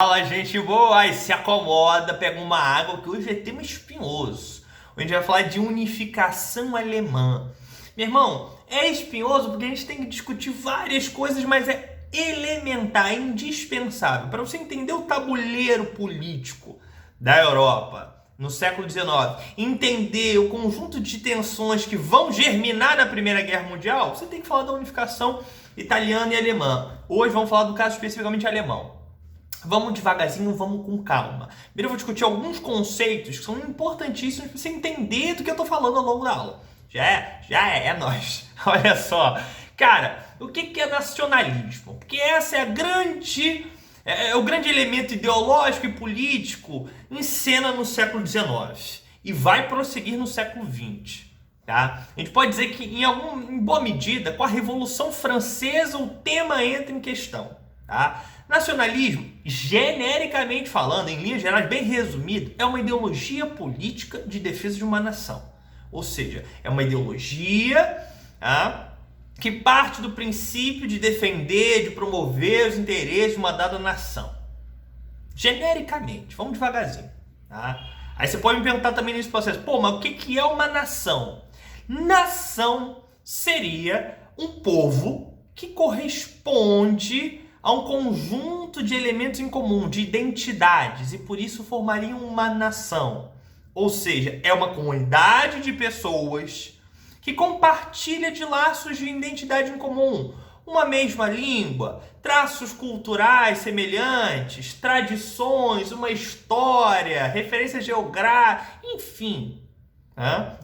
Fala, gente boa! Aí se acomoda, pega uma água, que hoje é tema espinhoso. Hoje a gente vai falar de unificação alemã. Meu irmão, é espinhoso porque a gente tem que discutir várias coisas, mas é elementar, é indispensável para você entender o tabuleiro político da Europa no século XIX, entender o conjunto de tensões que vão germinar na Primeira Guerra Mundial. Você tem que falar da unificação italiana e alemã. Hoje vamos falar do caso especificamente alemão. Vamos devagarzinho, vamos com calma. Primeiro eu vou discutir alguns conceitos que são importantíssimos para você entender do que eu estou falando ao longo da aula. É nóis. Olha só. Cara, o que é nacionalismo? Porque essa é o grande elemento ideológico e político em cena no século XIX e vai prosseguir no século XX. Tá? A gente pode dizer que em boa medida, com a Revolução Francesa, o tema entra em questão. Tá? Nacionalismo, genericamente falando, em linhas gerais, bem resumido, é uma ideologia política de defesa de uma nação. Ou seja, é uma ideologia que parte do princípio de defender, de promover os interesses de uma dada nação. Genericamente, vamos devagarzinho. Tá? Aí você pode me perguntar também nesse processo, mas o que é uma nação? Nação seria um povo que corresponde a um conjunto de elementos em comum, de identidades, e por isso formariam uma nação. Ou seja, é uma comunidade de pessoas que compartilha de laços de identidade em comum, uma mesma língua, traços culturais semelhantes, tradições, uma história, referências geográficas, enfim.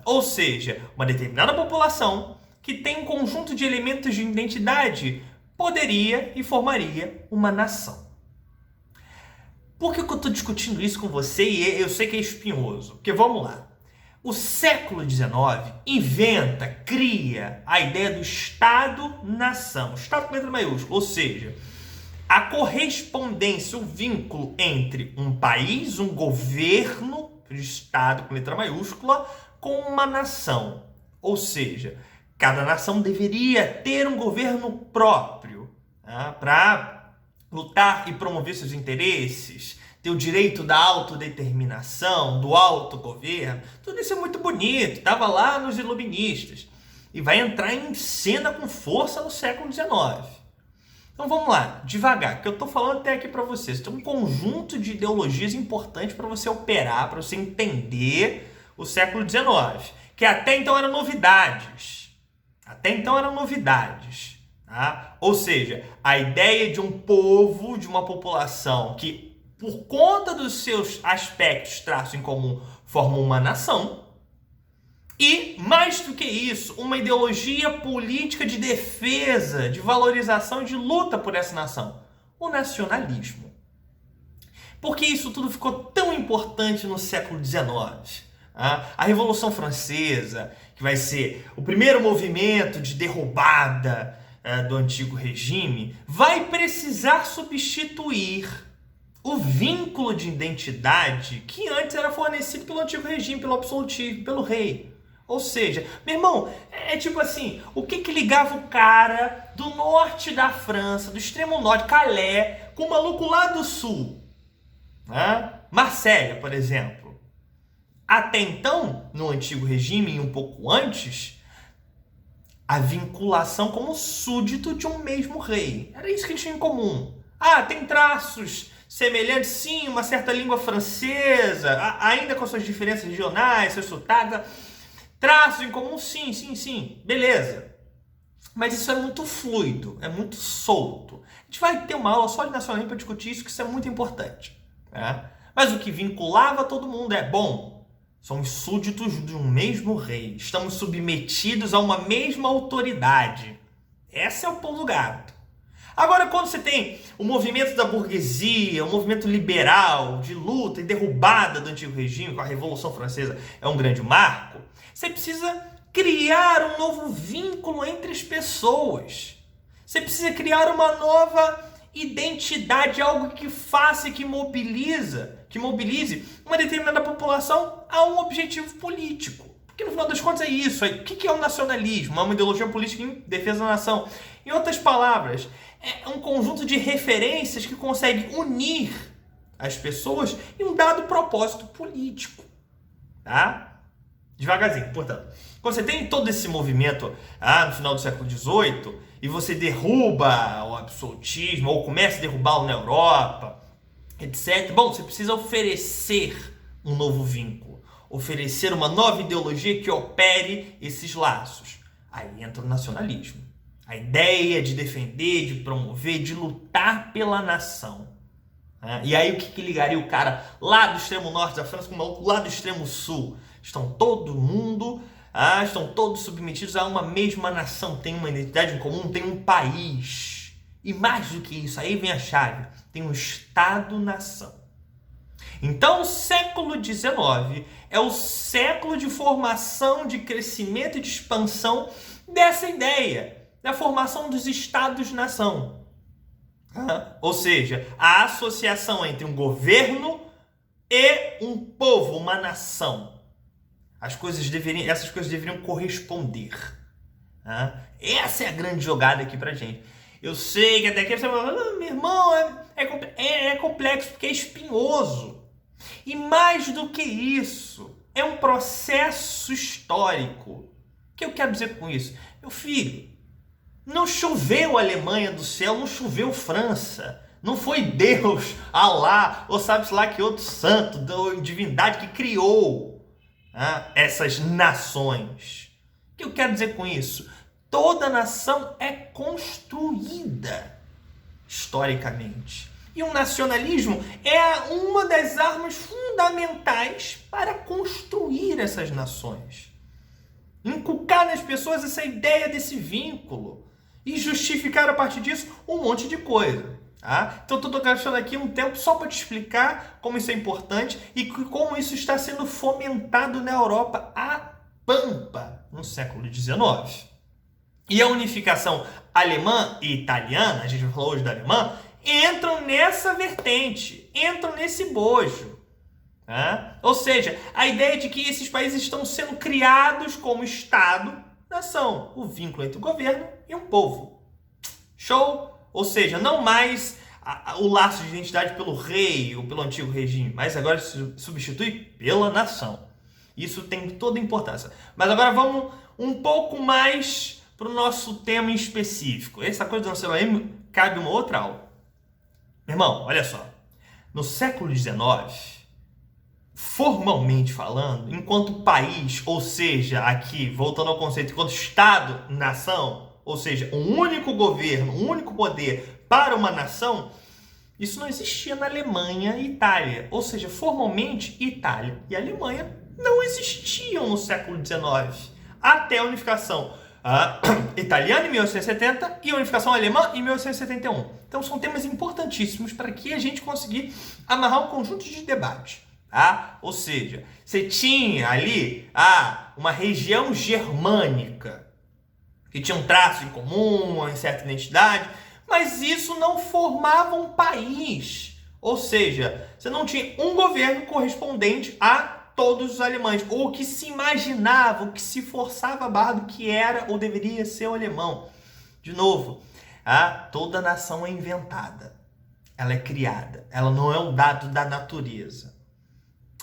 Ou seja, uma determinada população que tem um conjunto de elementos de identidade poderia e formaria uma nação. Por que eu estou discutindo isso com você e eu sei que é espinhoso? Porque vamos lá. O século XIX cria a ideia do Estado-nação. Estado com letra maiúscula, ou seja, a correspondência, o vínculo entre um país, um governo, Estado com letra maiúscula, com uma nação. Ou seja, cada nação deveria ter um governo próprio para lutar e promover seus interesses, ter o direito da autodeterminação, do autogoverno. Tudo isso é muito bonito, estava lá nos iluministas e vai entrar em cena com força no século XIX. Então vamos lá, devagar, que eu estou falando até aqui para vocês. Tem um conjunto de ideologias importantes para você operar, para você entender o século XIX, que até então eram novidades. Tá? Ou seja, a ideia de um povo, de uma população que, por conta dos seus aspectos, traços em comum, formam uma nação. E, mais do que isso, uma ideologia política de defesa, de valorização e de luta por essa nação. O nacionalismo. Por que isso tudo ficou tão importante no século XIX? A Revolução Francesa, que vai ser o primeiro movimento de derrubada do antigo regime, vai precisar substituir o vínculo de identidade que antes era fornecido pelo antigo regime, pelo absolutismo, pelo rei. Ou seja, meu irmão, é tipo assim, o que ligava o cara do norte da França, do extremo norte, Calais, com o maluco lá do sul? Marselha, por exemplo. Até então, no antigo regime e um pouco antes, a vinculação como súdito de um mesmo rei. Era isso que eles tinham em comum. Tem traços semelhantes, sim, uma certa língua francesa, ainda com suas diferenças regionais, seus sotaques. Traços em comum, sim, beleza. Mas isso é muito fluido, é muito solto. A gente vai ter uma aula só de nacionalismo para discutir isso, que isso é muito importante. Mas o que vinculava todo mundo somos súditos de um mesmo rei. Estamos submetidos a uma mesma autoridade. Esse é o pulo do gato. Agora, quando você tem o movimento da burguesia, o movimento liberal, de luta e derrubada do antigo regime, com a Revolução Francesa é um grande marco, você precisa criar um novo vínculo entre as pessoas. Você precisa criar uma nova identidade, algo que faça, que mobilize uma determinada população a um objetivo político. Porque no final das contas é isso. O que é o nacionalismo? É uma ideologia política em defesa da nação. Em outras palavras, é um conjunto de referências que consegue unir as pessoas em um dado propósito político. Tá? Devagarzinho, portanto. Quando você tem todo esse movimento no final do século XVIII e você derruba o absolutismo ou começa a derrubá-lo na Europa, etc. Bom, você precisa oferecer um novo vínculo, oferecer uma nova ideologia que opere esses laços. Aí entra o nacionalismo. A ideia de defender, de promover, de lutar pela nação. E aí o que ligaria o cara lá do extremo norte da França com o maluco lá do extremo sul? Estão todos submetidos a uma mesma nação, tem uma identidade em comum, tem um país. E mais do que isso, aí vem a chave, tem um Estado-nação. Então o século XIX é o século de formação, de crescimento e de expansão dessa ideia, da formação dos Estados-nação. Ou seja, a associação entre um governo e um povo, uma nação. Essas coisas deveriam corresponder. Essa é a grande jogada aqui pra gente. Eu sei que até aqui você fala, meu irmão, é complexo porque é espinhoso. E mais do que isso, é um processo histórico. O que eu quero dizer com isso? Meu filho, não choveu Alemanha do céu, não choveu França. Não foi Deus, Alá, ou sabe-se lá que outro santo, divindade que criou essas nações. O que eu quero dizer com isso? Toda nação é construída historicamente. E o nacionalismo é uma das armas fundamentais para construir essas nações. Inculcar nas pessoas essa ideia desse vínculo e justificar a partir disso um monte de coisa. Então eu estou gastando aqui um tempo só para te explicar como isso é importante e como isso está sendo fomentado na Europa a pampa no século XIX. E a unificação alemã e italiana, a gente falou hoje da alemã, entram nessa vertente, entram nesse bojo. Ou seja, a ideia de que esses países estão sendo criados como Estado-nação, o vínculo entre o governo e um povo. Show? Ou seja, não mais o laço de identidade pelo rei ou pelo antigo regime, mas agora se substitui pela nação. Isso tem toda a importância. Mas agora vamos um pouco mais para o nosso tema em específico. Essa coisa do nacionalismo cabe uma outra aula. Meu irmão, olha só. No século XIX, formalmente falando, enquanto país, ou seja, aqui, voltando ao conceito, enquanto Estado-nação, ou seja, um único governo, um único poder para uma nação, isso não existia na Alemanha e Itália. Ou seja, formalmente, Itália e Alemanha não existiam no século XIX, até a unificação italiana em 1870 e a unificação alemã em 1871. Então são temas importantíssimos para que a gente conseguir amarrar um conjunto de debate. Ou seja, você tinha ali uma região germânica que tinha um traço em comum, uma certa identidade, mas isso não formava um país. Ou seja, você não tinha um governo correspondente a todos os alemães, ou que se imaginava, ou que se forçava a barra do que era ou deveria ser o alemão. De novo, toda nação é inventada, ela é criada, ela não é um dado da natureza.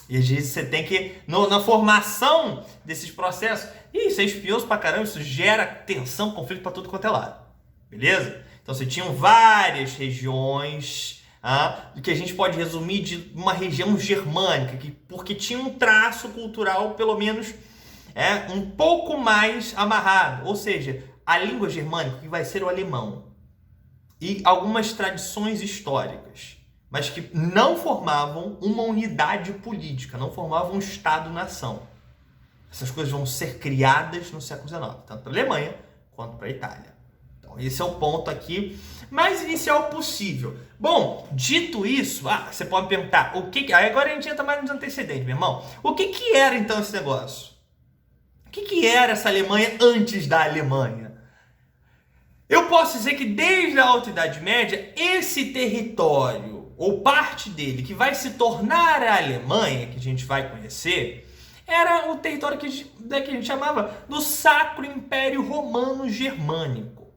E às vezes você tem que, na formação desses processos, isso é espinhoso pra caramba, isso gera tensão, conflito pra tudo quanto é lado. Beleza? Então você tinha várias regiões que a gente pode resumir de uma região germânica, porque tinha um traço cultural, pelo menos, um pouco mais amarrado. Ou seja, a língua germânica, que vai ser o alemão, e algumas tradições históricas, mas que não formavam uma unidade política, não formavam um Estado-nação. Essas coisas vão ser criadas no século XIX, tanto para a Alemanha quanto para a Itália. Então, esse é o ponto aqui mais inicial possível. Bom, dito isso, você pode perguntar, aí agora a gente entra mais nos antecedentes, meu irmão. O que era então esse negócio? O que era essa Alemanha antes da Alemanha? Eu posso dizer que desde a Alta Idade Média, esse território, ou parte dele, que vai se tornar a Alemanha, que a gente vai conhecer, era o território que a gente chamava do Sacro Império Romano Germânico,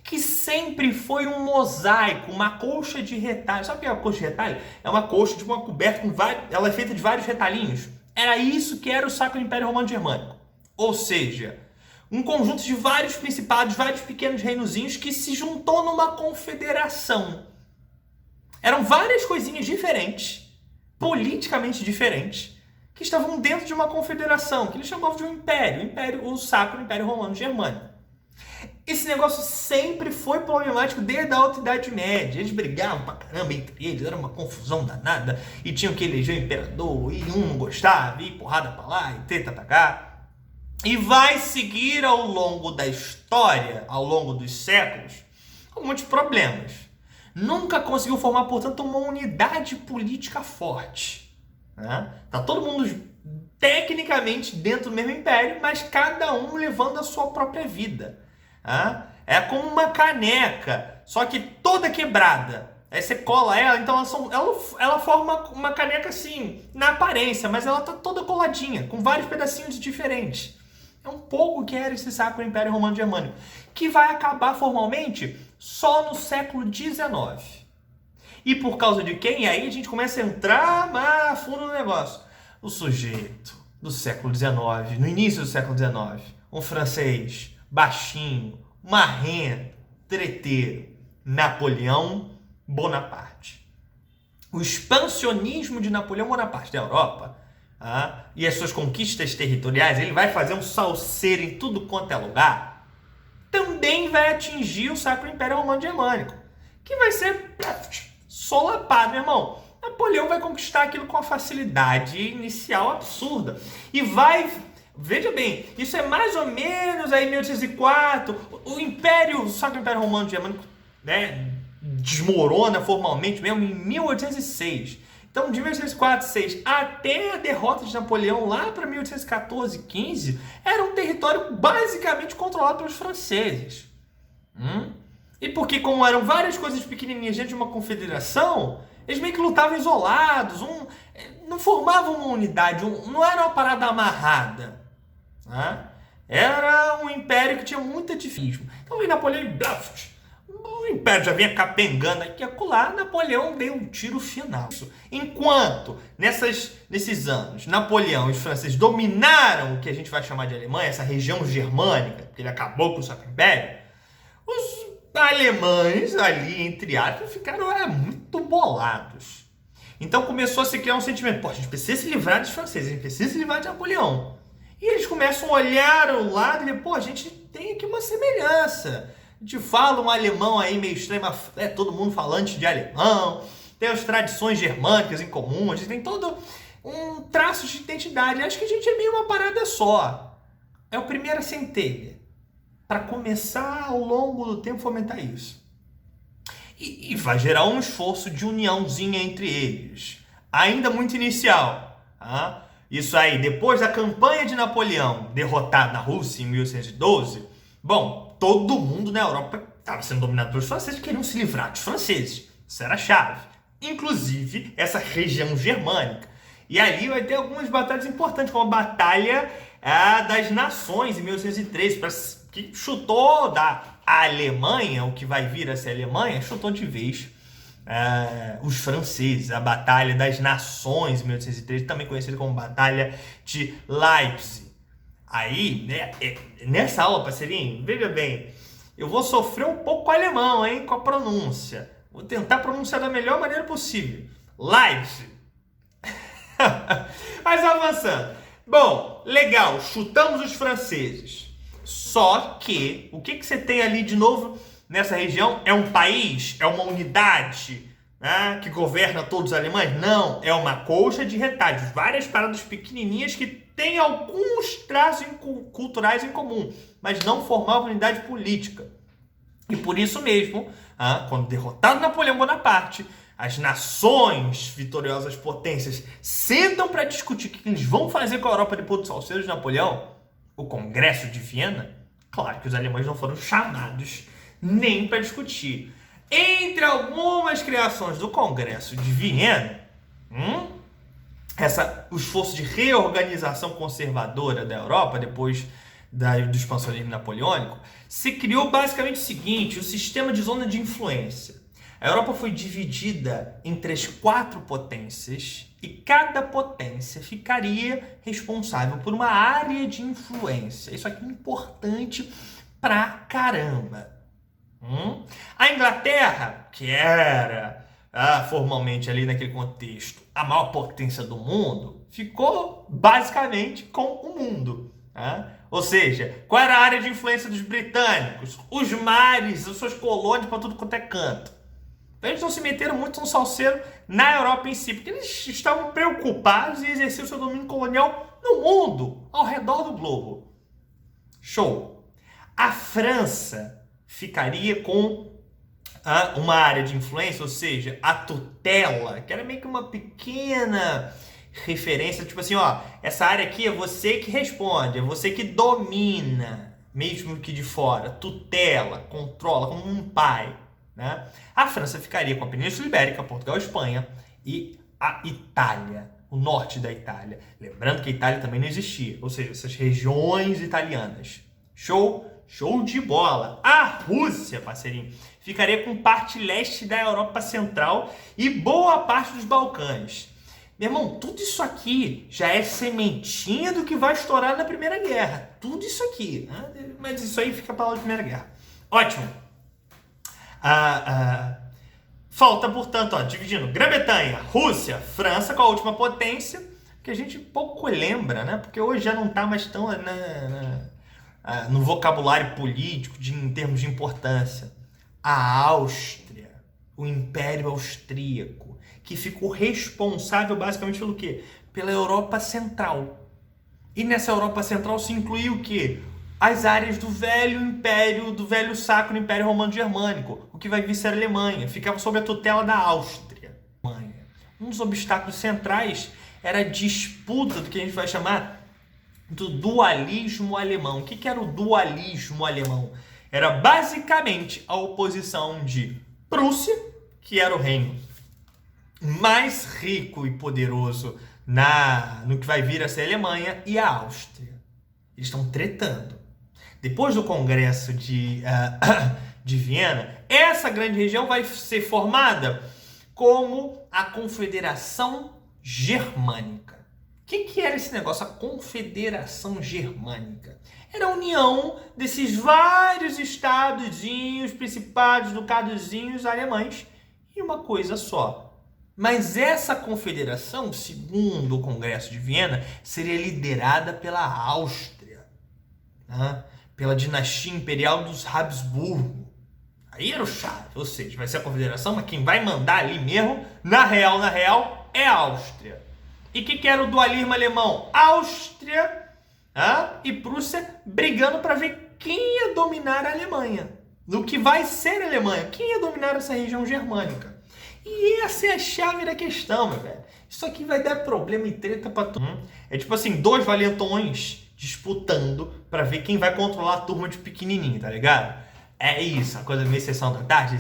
que sempre foi um mosaico, uma colcha de retalhos. Sabe o que é uma colcha de retalho? É uma colcha de uma coberta com vários, ela é feita de vários retalhinhos. Era isso que era o Sacro Império Romano Germânico. Ou seja, um conjunto de vários principados, vários pequenos reinozinhos que se juntou numa confederação. Eram várias coisinhas diferentes, politicamente diferentes, que estavam dentro de uma confederação, que eles chamavam de um império, o Sacro Império Romano Germânico. Esse negócio sempre foi problemático desde a Alta Idade Média. Eles brigavam pra caramba entre eles, era uma confusão danada, e tinham que eleger o imperador, e um não gostava, e porrada pra lá, e treta pra cá. E vai seguir ao longo da história, ao longo dos séculos, com muitos problemas. Nunca conseguiu formar, portanto, uma unidade política forte. Né? Tá todo mundo tecnicamente dentro do mesmo império, mas cada um levando a sua própria vida. Né? É como uma caneca, só que toda quebrada. Aí você cola ela, então ela forma uma caneca assim, na aparência, mas ela tá toda coladinha, com vários pedacinhos diferentes. É um pouco que era esse Sacro Império Romano Germânico, que vai acabar formalmente só no século XIX. E por causa de quem? Aí a gente começa a entrar mais fundo no negócio. O sujeito do século XIX, no início do século XIX, um francês baixinho, marrento, treteiro, Napoleão Bonaparte. O expansionismo de Napoleão Bonaparte da Europa e as suas conquistas territoriais, ele vai fazer um salseiro em tudo quanto é lugar, também vai atingir o Sacro Império Romano Germânico, que vai ser solapado, meu irmão. Napoleão vai conquistar aquilo com uma facilidade inicial absurda. E vai, veja bem, isso é mais ou menos aí 1804, o Sacro Império Romano Germânico, né, desmorona formalmente mesmo em 1806. Então, de 1804, 1806 até a derrota de Napoleão lá para 1814, 15, era um território basicamente controlado pelos franceses. E porque, como eram várias coisas pequenininhas dentro de uma confederação, eles meio que lutavam isolados, não formavam uma unidade, não era uma parada amarrada. Né? Era um império que tinha muito ativismo. Então, vem Napoleão e o império já vinha capengando aqui e acolá, Napoleão deu um tiro final. Enquanto, nesses anos, Napoleão e os franceses dominaram o que a gente vai chamar de Alemanha, essa região germânica, porque ele acabou com o Sacro Império, os alemães ali, entre aspas, ficaram muito bolados. Então começou a se criar um sentimento, pô, a gente precisa se livrar dos franceses, a gente precisa se livrar de Napoleão. E eles começam a olhar ao lado e dizer, pô, a gente tem aqui uma semelhança. A gente fala um alemão aí meio estranho, todo mundo falante de alemão, tem as tradições germânicas em comum, a gente tem todo um traço de identidade. Acho que a gente é meio uma parada só. É a primeira centelha para começar ao longo do tempo fomentar isso. E vai gerar um esforço de uniãozinha entre eles, ainda muito inicial. Isso aí, depois da campanha de Napoleão derrotar na Rússia em 1812, bom, todo mundo na Europa estava sendo dominado pelos franceses, queriam se livrar dos franceses. Isso era a chave. Inclusive, essa região germânica. E ali vai ter algumas batalhas importantes, como a Batalha das Nações, em 1813, que chutou da Alemanha, o que vai vir a ser a Alemanha, chutou de vez os franceses. A Batalha das Nações, em 1813, também conhecida como Batalha de Leipzig. Aí, né, nessa aula, parceirinho, veja bem, eu vou sofrer um pouco com o alemão, hein, com a pronúncia. Vou tentar pronunciar da melhor maneira possível. Leipzig. Mas avançando. Bom, legal, chutamos os franceses. Só que, o que você tem ali de novo nessa região? É um país? É uma unidade, né, que governa todos os alemães? Não, é uma colcha de retalhos. Várias paradas pequenininhas que tem alguns traços culturais em comum, mas não formavam unidade política. E por isso mesmo, quando derrotado Napoleão Bonaparte, as nações vitoriosas potências sentam para discutir o que eles vão fazer com a Europa depois do salseiro de Napoleão, o Congresso de Viena. Claro que os alemães não foram chamados nem para discutir. Entre algumas criações do Congresso de Viena, o esforço de reorganização conservadora da Europa, depois do expansionismo napoleônico, se criou basicamente o seguinte, o sistema de zona de influência. A Europa foi dividida entre as 4 potências e cada potência ficaria responsável por uma área de influência. Isso aqui é importante pra caramba. A Inglaterra, que era formalmente ali naquele contexto a maior potência do mundo, ficou basicamente com o mundo. Ou seja, qual era a área de influência dos britânicos? Os mares, as suas colônias para tudo quanto é canto. Então eles não se meteram muito no salseiro na Europa em si, porque eles estavam preocupados em exercer o seu domínio colonial no mundo, ao redor do globo. Show! A França ficaria com uma área de influência, ou seja, a tutela, que era meio que uma pequena referência, tipo assim, ó, essa área aqui é você que responde, é você que domina, mesmo que de fora, tutela, controla, como um pai, né? A França ficaria com a Península Ibérica, Portugal, Espanha e a Itália, o norte da Itália. Lembrando que a Itália também não existia, ou seja, essas regiões italianas. Show? Show de bola! A Rússia, parceirinho, ficaria com parte leste da Europa Central e boa parte dos Balcãs. Meu irmão, tudo isso aqui já é sementinha do que vai estourar na Primeira Guerra. Tudo isso aqui. Né? Mas isso aí fica para lá da Primeira Guerra. Ótimo. Falta, portanto, dividindo Grã-Bretanha, Rússia, França com a última potência, que a gente pouco lembra, né? Porque hoje já não está mais tão no vocabulário político em termos de importância. A Áustria, o Império Austríaco, que ficou responsável basicamente pelo quê? Pela Europa Central. E nessa Europa Central se incluiu o quê? As áreas do velho Império, do velho Sacro Império Romano Germânico, o que vai vir ser a Alemanha, ficava sob a tutela da Áustria. Um dos obstáculos centrais era a disputa do que a gente vai chamar do dualismo alemão. O que era o dualismo alemão? Era basicamente a oposição de Prússia, que era o reino mais rico e poderoso no que vai vir a ser a Alemanha, e a Áustria. Eles estão tretando. Depois do Congresso de Viena, essa grande região vai ser formada como a Confederação Germânica. O que era esse negócio, a Confederação Germânica? Era a união desses vários estadozinhos, principados, ducadozinhos alemães em uma coisa só. Mas essa confederação, segundo o Congresso de Viena, seria liderada pela Áustria, né? Pela dinastia imperial dos Habsburgo. Aí era o chave, ou seja, vai ser a confederação, mas quem vai mandar ali mesmo, na real, é a Áustria. E o que era o dualismo alemão? Áustria e Prússia brigando para ver quem ia dominar a Alemanha. No que vai ser a Alemanha, quem ia dominar essa região germânica. E essa é a chave da questão, meu velho. Isso aqui vai dar problema e treta pra tudo. É tipo assim, 2 valentões disputando pra ver quem vai controlar a turma de pequenininho, tá ligado? É isso, a coisa meio sessão da tarde.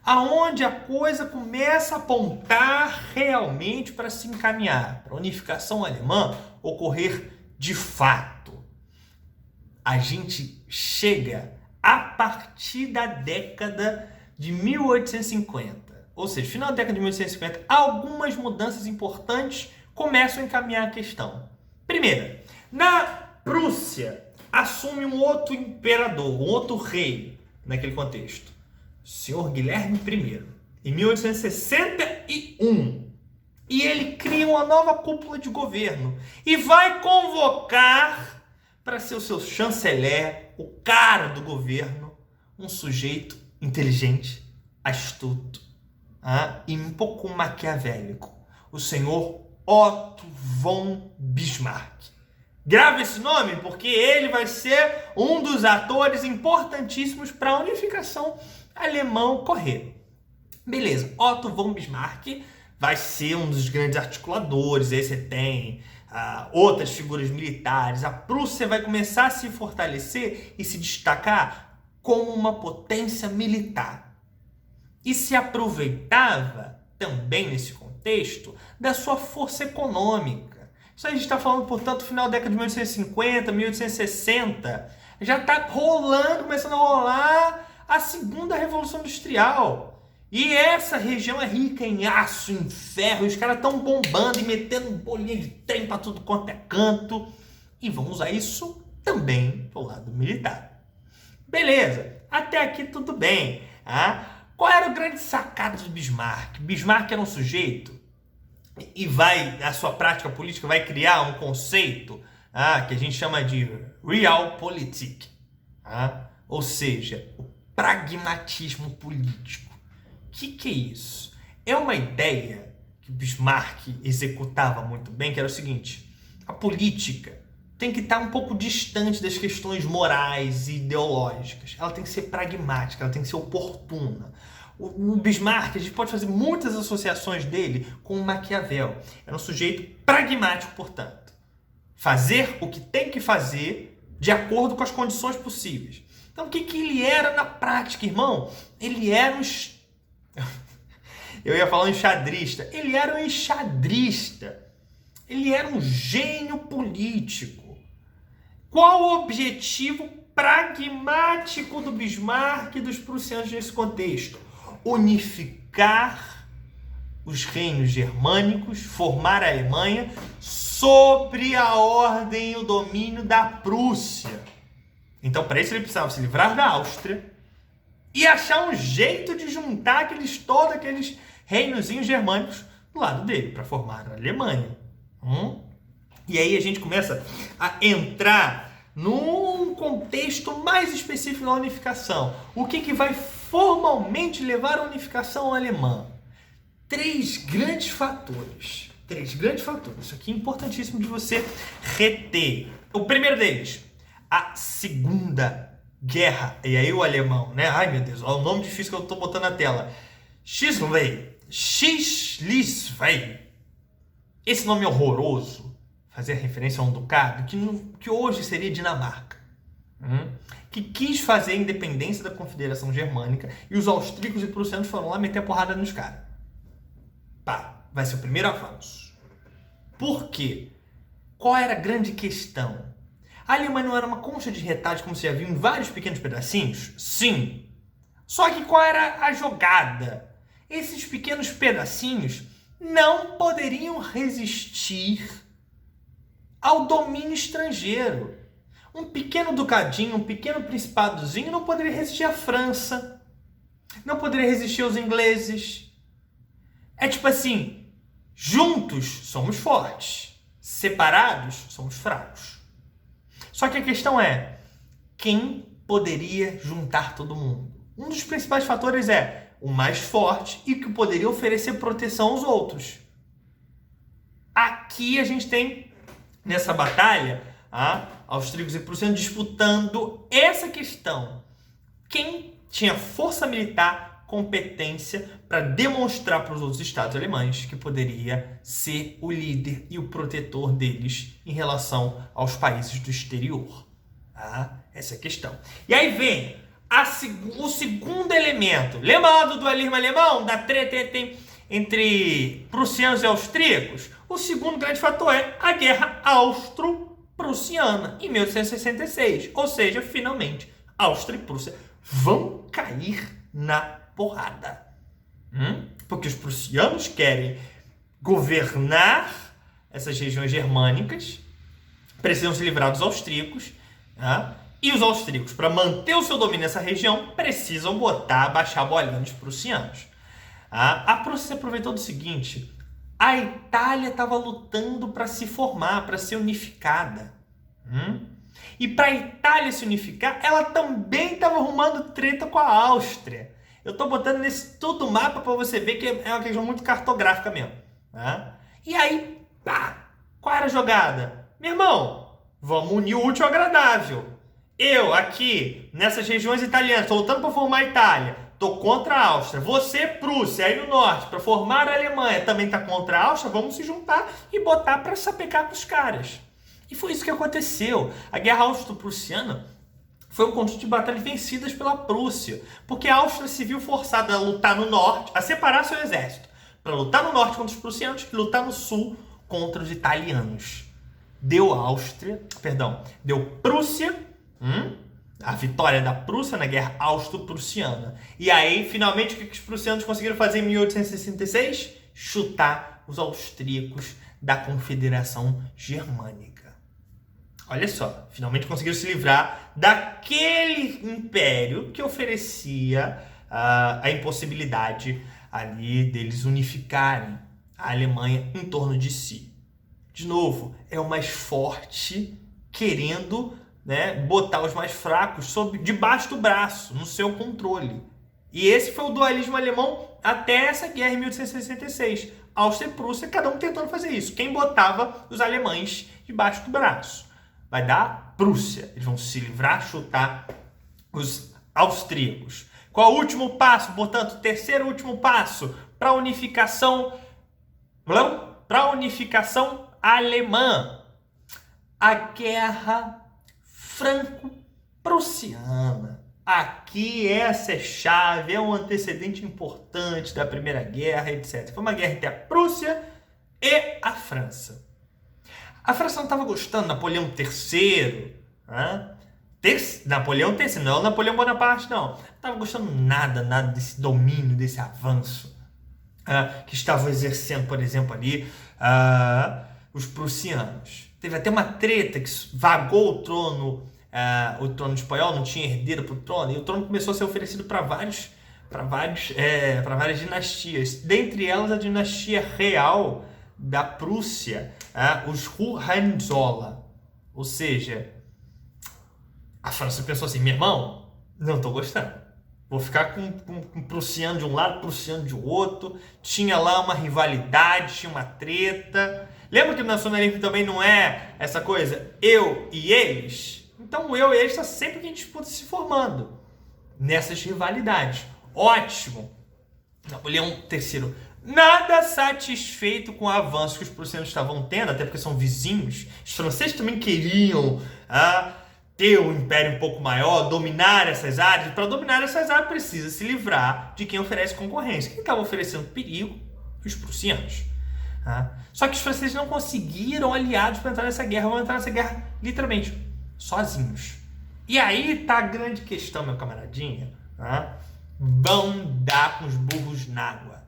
Aonde a coisa começa a apontar realmente para se encaminhar, para a unificação alemã ocorrer de fato. A gente chega a partir da década de 1850. Ou seja, final da década de 1850, algumas mudanças importantes começam a encaminhar a questão. Primeira, na Prússia, assume um outro imperador, um outro rei naquele contexto. O senhor Guilherme I, em 1861. E ele cria uma nova cúpula de governo e vai convocar para ser o seu chanceler, o cara do governo, um sujeito inteligente, astuto, e um pouco maquiavélico, o senhor Otto von Bismarck. Grava esse nome porque ele vai ser um dos atores importantíssimos para a unificação alemã ocorrer. Beleza, Otto von Bismarck vai ser um dos grandes articuladores. Aí você tem outras figuras militares. A Prússia vai começar a se fortalecer e se destacar como uma potência militar. E se aproveitava também nesse contexto da sua força econômica, Isso aí a gente está falando, portanto, final da década de 1850, 1860. Já está rolando, começando a rolar a segunda Revolução Industrial. E essa região é rica em aço, em ferro, e os caras estão bombando e metendo bolinha de trem para tudo quanto é canto. E vão usar isso também pro lado militar. Beleza, até aqui tudo bem. Qual era o grande sacado de Bismarck? Bismarck era um sujeito e a sua prática política vai criar um conceito que a gente chama de Realpolitik. Ou seja, o pragmatismo político. O que é isso? É uma ideia que Bismarck executava muito bem, que era o seguinte: a política tem que estar um pouco distante das questões morais e ideológicas. Ela tem que ser pragmática, ela tem que ser oportuna. O Bismarck, a gente pode fazer muitas associações dele com o Maquiavel. Era um sujeito pragmático, portanto. Fazer o que tem que fazer de acordo com as condições possíveis. Então, o que ele era na prática, irmão? Ele era Eu ia falar um enxadrista. Ele era um enxadrista. Ele era um gênio político. Qual o objetivo pragmático do Bismarck e dos prussianos nesse contexto? Unificar os reinos germânicos, formar a Alemanha sobre a ordem e o domínio da Prússia. Então, para isso, ele precisava se livrar da Áustria e achar um jeito de juntar todos aqueles reinozinhos germânicos do lado dele, para formar a Alemanha. E aí a gente começa a entrar num contexto mais específico da unificação. O que vai formalmente levar à unificação alemã? Três grandes fatores. Isso aqui é importantíssimo de você reter. O primeiro deles, a Segunda Guerra. E aí o alemão, né? Ai, meu Deus, olha o nome difícil que eu estou botando na tela. Schleswig. Esse nome horroroso fazia referência a um ducado que hoje seria Dinamarca. Que quis fazer a independência da Confederação Germânica e os austríacos e prussianos foram lá meter a porrada nos caras. Vai ser o primeiro avanço. Por quê? Qual era a grande questão? A Alemanha não era uma concha de retalhos, como você já viu, em vários pequenos pedacinhos? Sim. Só que qual era a jogada? Esses pequenos pedacinhos não poderiam resistir ao domínio estrangeiro. Um pequeno ducadinho, um pequeno principadozinho não poderia resistir à França, não poderia resistir aos ingleses. É tipo assim, juntos somos fortes, separados somos fracos. Só que a questão é, quem poderia juntar todo mundo? Um dos principais fatores é o mais forte e que poderia oferecer proteção aos outros. Aqui a gente tem, nessa batalha, austríacos e prussianos disputando essa questão. Quem tinha força militar, competência para demonstrar para os outros estados alemães que poderia ser o líder e o protetor deles em relação aos países do exterior. Essa é a questão. E aí vem o segundo elemento. Lembra lá do dualismo alemão? Da treta entre prussianos e austríacos? O segundo grande fator é a Guerra Austro-Prussiana, em 1866. Ou seja, finalmente, Áustria e Prússia vão cair na porrada. Porque os prussianos querem governar essas regiões germânicas, precisam se livrar dos austríacos, e os austríacos, para manter o seu domínio nessa região, precisam baixar a bolinha dos prussianos. A Prússia se aproveitou do seguinte: a Itália estava lutando para se formar, para ser unificada. E para a Itália se unificar, ela também estava arrumando treta com a Áustria. Eu estou botando nesse todo mapa para você ver que é uma questão muito cartográfica mesmo. E aí, qual era a jogada? Meu irmão, vamos unir o útil ao agradável. Eu, aqui, nessas regiões italianas, estou lutando para formar a Itália. Estou contra a Áustria. Você, Prússia, aí no norte, para formar a Alemanha, também está contra a Áustria. Vamos se juntar e botar para sapecar com os caras. E foi isso que aconteceu. A Guerra Austro-Prussiana foi um conjunto de batalhas vencidas pela Prússia, porque a Áustria se viu forçada a lutar no norte, a separar seu exército, para lutar no norte contra os prussianos e lutar no sul contra os italianos. Deu Prússia, a vitória da Prússia na Guerra Austro-Prussiana. E aí, finalmente, o que os prussianos conseguiram fazer em 1866? Chutar os austríacos da Confederação Germânica. Olha só, finalmente conseguiram se livrar daquele império que oferecia a impossibilidade ali deles unificarem a Alemanha em torno de si. De novo, é o mais forte querendo, botar os mais fracos debaixo do braço, no seu controle. E esse foi o dualismo alemão até essa guerra em 1866. Áustria e Prússia, cada um tentando fazer isso. Quem botava os alemães debaixo do braço? Vai dar Prússia. Eles vão se livrar, chutar os austríacos. Qual o último passo? Portanto, o terceiro último passo para a unificação alemã. A Guerra Franco-Prussiana. Aqui essa é chave, é um antecedente importante da Primeira Guerra, etc. Foi uma guerra entre a Prússia e a França. A França não estava gostando, Napoleão III, Napoleão III, não é o Napoleão Bonaparte, não. Não estava gostando nada desse domínio, desse avanço que estavam exercendo, por exemplo, ali os prussianos. Teve até uma treta que vagou o trono espanhol, não tinha herdeiro para o trono, e o trono começou a ser oferecido para várias dinastias, dentre elas a dinastia real da Prússia, os Hohenzollern. Ou seja, a França pensou assim: meu irmão, não estou gostando, vou ficar com prussiano de um lado, prussiano de outro. Tinha lá uma rivalidade, tinha uma treta. Lembra que o nacionalismo também não é essa coisa eu e eles? Então o eu e eles está sempre em disputa se formando nessas rivalidades. Ótimo! Napoleão III, nada satisfeito com o avanço que os prussianos estavam tendo, até porque são vizinhos. Os franceses também queriam ter um império um pouco maior, dominar essas áreas. Para dominar essas áreas precisa se livrar de quem oferece concorrência. Quem estava oferecendo perigo? Os prussianos. Só que os franceses não conseguiram aliados para entrar nessa guerra. Vão entrar nessa guerra literalmente sozinhos. E aí tá a grande questão, meu camaradinha. Vão dar com os burros na água.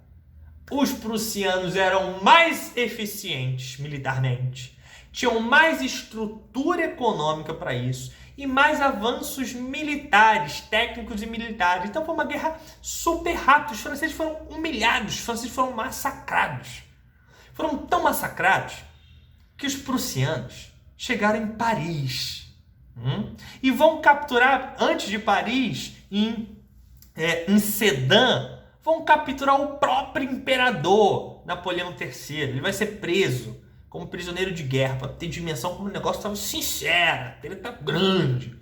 Os prussianos eram mais eficientes militarmente, tinham mais estrutura econômica para isso e mais avanços militares, técnicos e militares. Então foi uma guerra super rápida. Os franceses foram humilhados, os franceses foram massacrados. Foram tão massacrados que os prussianos chegaram em Paris. E vão capturar, antes de Paris, em Sedan, vão capturar o próprio imperador Napoleão III. Ele vai ser preso como prisioneiro de guerra, para ter dimensão como o negócio estava sincero, ele está grande.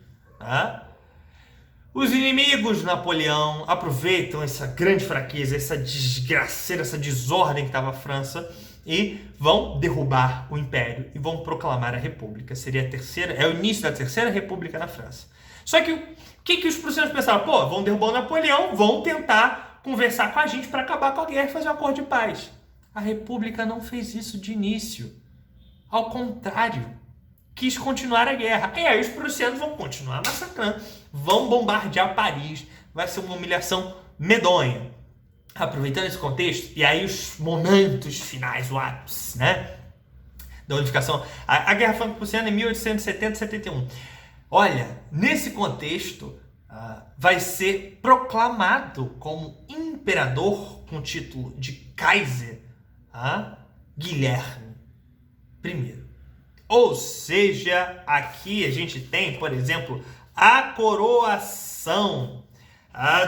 Os inimigos de Napoleão aproveitam essa grande fraqueza, essa desgraceira, essa desordem que estava a França, e vão derrubar o império e vão proclamar a república. Seria o início da terceira república na França. Só que o que os prussianos pensaram? Vão derrubar o Napoleão, vão tentar conversar com a gente para acabar com a guerra e fazer um acordo de paz. A república não fez isso de início. Ao contrário, quis continuar a guerra. E aí os prussianos vão continuar massacrando, vão bombardear Paris, vai ser uma humilhação medonha. Aproveitando esse contexto, e aí os momentos finais, o ápice, da unificação, a Guerra Franco-Prussiana em 1870-71. Olha, nesse contexto, vai ser proclamado como imperador com o título de Kaiser, Guilherme I. Ou seja, aqui a gente tem, por exemplo, a coroação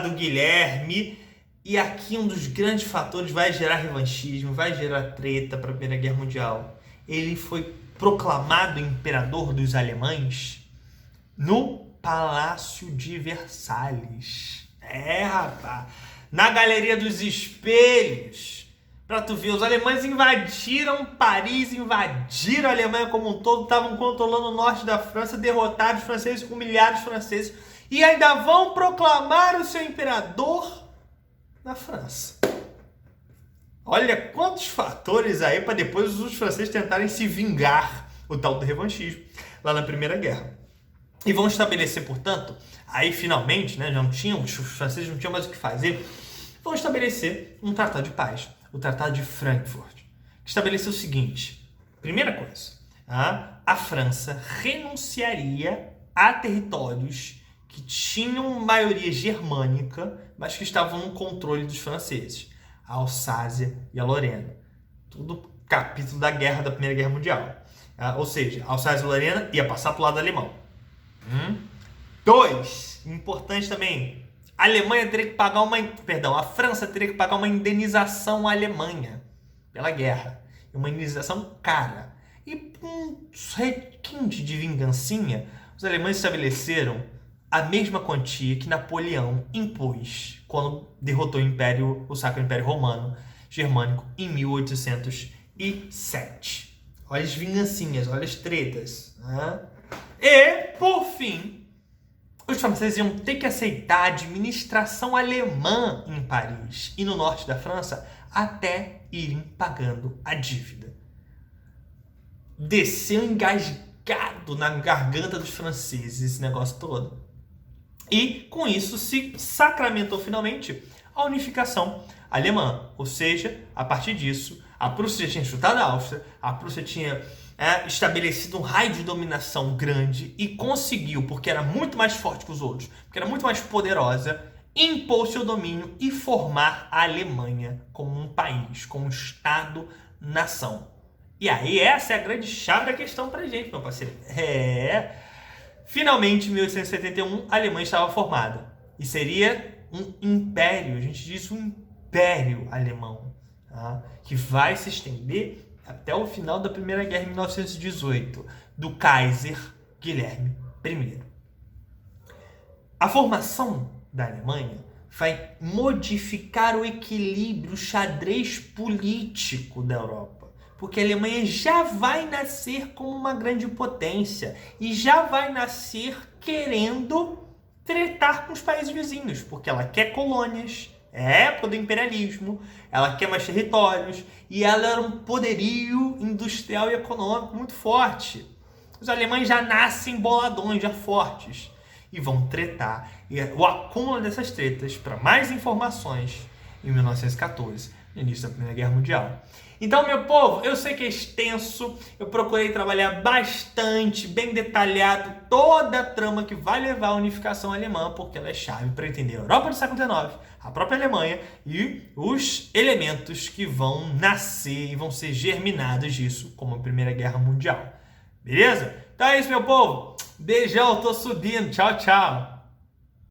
do Guilherme. E aqui um dos grandes fatores vai gerar revanchismo, vai gerar treta para a Primeira Guerra Mundial. Ele foi proclamado imperador dos alemães no Palácio de Versalhes. Rapaz, na Galeria dos Espelhos. Para tu ver, os alemães invadiram Paris, invadiram a Alemanha como um todo, estavam controlando o norte da França, derrotaram os franceses, humilharam os franceses e ainda vão proclamar o seu imperador na França. Olha quantos fatores aí para depois os franceses tentarem se vingar, o tal do revanchismo, lá na Primeira Guerra. E vão estabelecer, portanto, aí finalmente, né, os franceses não tinham mais o que fazer, vão estabelecer um tratado de paz, o Tratado de Frankfurt, que estabeleceu o seguinte: primeira coisa, a França renunciaria a territórios que tinham maioria germânica, mas que estavam no controle dos franceses, a Alsácia e a Lorena. Tudo capítulo da Primeira Guerra Mundial. Ou seja, a Alsácia e a Lorena ia passar para o lado alemão. 2, importante também, a França teria que pagar uma indenização à Alemanha pela guerra. Uma indenização cara. E um requinte de vingancinha, os alemães estabeleceram a mesma quantia que Napoleão impôs quando derrotou o Sacro Império Romano Germânico em 1807. Olha as vingancinhas, olha as tretas. E, por fim, os franceses iam ter que aceitar a administração alemã em Paris e no norte da França até irem pagando a dívida. Desceu engasgado na garganta dos franceses esse negócio todo. E, com isso, se sacramentou finalmente a unificação alemã. Ou seja, a partir disso, a Prússia já tinha chutado a Áustria, a Prússia tinha estabelecido um raio de dominação grande e conseguiu, porque era muito mais forte que os outros, porque era muito mais poderosa, impor seu domínio e formar a Alemanha como um país, como um Estado-nação. E aí, essa é a grande chave da questão pra gente, meu parceiro. Finalmente, em 1871, a Alemanha estava formada. E seria um império, a gente diz um império alemão, tá? Que vai se estender até o final da Primeira Guerra, em 1918, do Kaiser Guilherme I. A formação da Alemanha vai modificar o equilíbrio, o xadrez político da Europa. Porque a Alemanha já vai nascer como uma grande potência e já vai nascer querendo tretar com os países vizinhos, porque ela quer colônias, é época do imperialismo, ela quer mais territórios e ela era um poderio industrial e econômico muito forte. Os alemães já nascem boladões, já fortes, e vão tretar. E o acúmulo dessas tretas, para mais informações, em 1914, no início da Primeira Guerra Mundial. Então, meu povo, eu sei que é extenso, eu procurei trabalhar bastante, bem detalhado, toda a trama que vai levar à unificação alemã, porque ela é chave para entender a Europa do século XIX, a própria Alemanha e os elementos que vão nascer e vão ser germinados disso, como a Primeira Guerra Mundial. Beleza? Então é isso, meu povo. Beijão, tô subindo. Tchau, tchau.